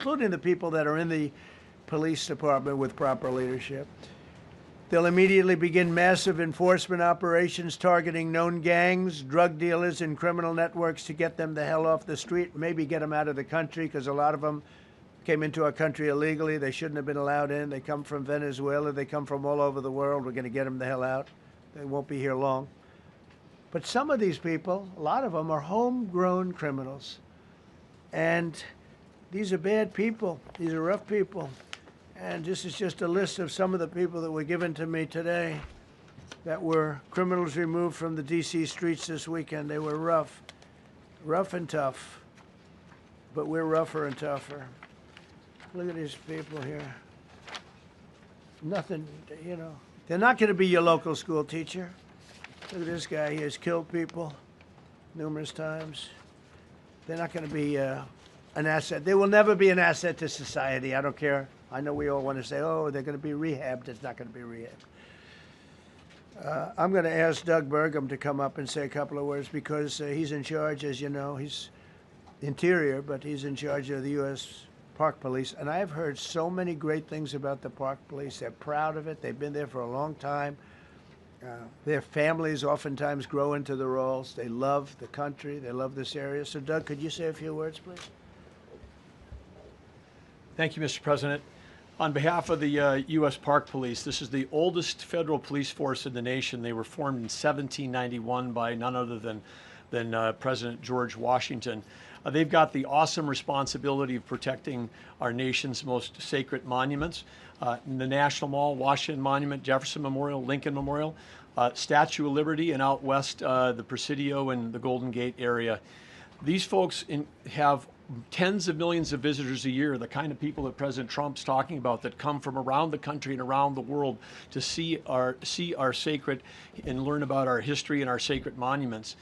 including the people that are in the police department with proper leadership. They'll immediately begin massive enforcement operations targeting known gangs, drug dealers, and criminal networks to get them the hell off the street, maybe get them out of the country, because a lot of them came into our country illegally. They shouldn't have been allowed in. They come from Venezuela. They come from all over the world. We're going to get them the hell out. They won't be here long. But some of these people, a lot of them, are homegrown criminals. And these are bad people. These are rough people. And this is just a list of some of the people that were given to me today that were criminals removed from the D.C. streets this weekend. They were rough and tough. But we're rougher and tougher. Look at these people here. Nothing, you know. They're not going to be your local school teacher. Look at this guy. He has killed people numerous times. They're not going to be an asset. They will never be an asset to society. I don't care. I know we all want to say, oh, they're going to be rehabbed. It's not going to be rehabbed. I'm going to ask Doug Burgum to come up and say a couple of words because he's in charge, as you know. He's Interior, but he's in charge of the U.S. Park Police. And I've heard so many great things about the Park Police. They're proud of it. They've been there for a long time. Their families oftentimes grow into the roles. They love the country. They love this area. So, Doug, could you say a few words, please? Thank you, Mr. President. On behalf of the U.S. Park Police, this is the oldest federal police force in the nation. They were formed in 1791 by none other than President George Washington. They've got the awesome responsibility of protecting our nation's most sacred monuments. The National Mall, Washington Monument, Jefferson Memorial, Lincoln Memorial, Statue of Liberty, and out west, the Presidio and the Golden Gate area. These folks have tens of millions of visitors a year, the kind of people that President Trump's talking about that come from around the country and around the world to see our sacred and learn about our history and our sacred monuments.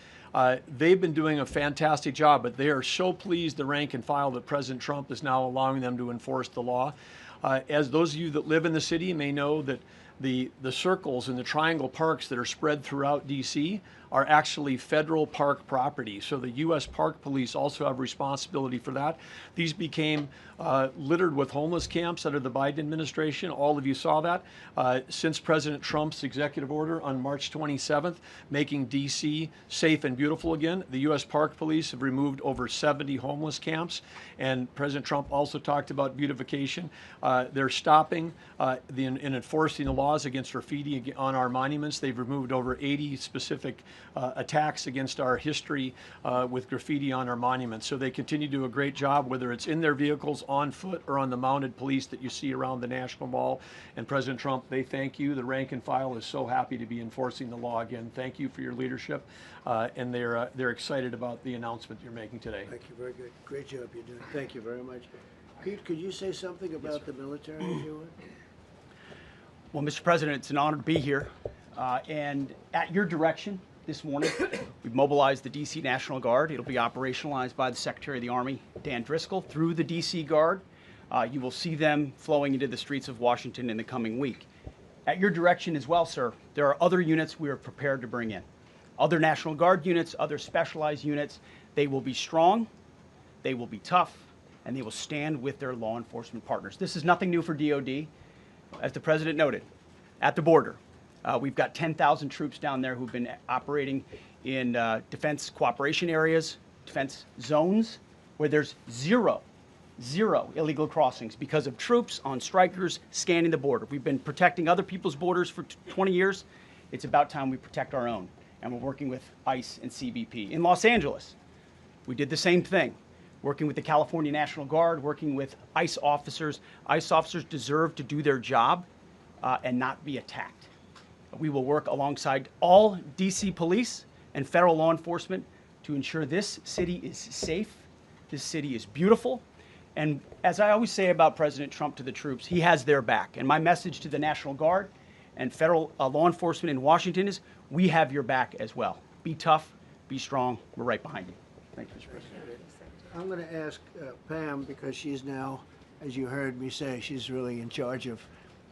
They've been doing a fantastic job, but they are so pleased, the rank and file, that President Trump is now allowing them to enforce the law. As those of you that live in the city may know, that the circles and the triangle parks that are spread throughout D.C. are actually federal park property. So the U.S. Park Police also have responsibility for that. These became littered with homeless camps under the Biden administration. All of you saw that. Since President Trump's executive order on March 27th, making D.C. safe and beautiful again, the U.S. Park Police have removed over 70 homeless camps. And President Trump also talked about beautification. They're stopping and enforcing the laws against graffiti on our monuments. They've removed over 80 specific attacks against our history with graffiti on our monuments. So they continue to do a great job, whether it's in their vehicles, on foot, or on the mounted police that you see around the National Mall. And President Trump, they thank you. The rank and file is so happy to be enforcing the law again. Thank you for your leadership, and they're excited about the announcement you're making today. Thank you. Very good. Great job you're doing. Thank you very much. Pete, could you say something about the military, if you would? Well, Mr. President, it's an honor to be here. And at your direction this morning, we've mobilized the D.C. National Guard. It'll be operationalized by the Secretary of the Army, Dan Driscoll, through the D.C. Guard. You will see them flowing into the streets of Washington in the coming week. At your direction as well, sir, there are other units we are prepared to bring in. Other National Guard units, other specialized units. They will be strong, they will be tough, and they will stand with their law enforcement partners. This is nothing new for DOD. As the President noted, at the border, we've got 10,000 troops down there who've been operating in defense cooperation areas, defense zones, where there's zero illegal crossings because of troops on strikers scanning the border. We've been protecting other people's borders for 20 years. It's about time we protect our own. And we're working with ICE and CBP. In Los Angeles, we did the same thing, working with the California National Guard, working with ICE officers. ICE officers deserve to do their job and not be attacked. We will work alongside all DC police and federal law enforcement to ensure this city is safe, this city is beautiful. And as I always say about President Trump to the troops, he has their back. And my message to the National Guard and federal law enforcement in Washington is, we have your back as well. Be tough, be strong, we're right behind you. Thank you, Mr. President. I'm going to ask Pam, because she's now, as you heard me say, she's really in charge of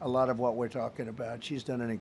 a lot of what we're talking about. She's done an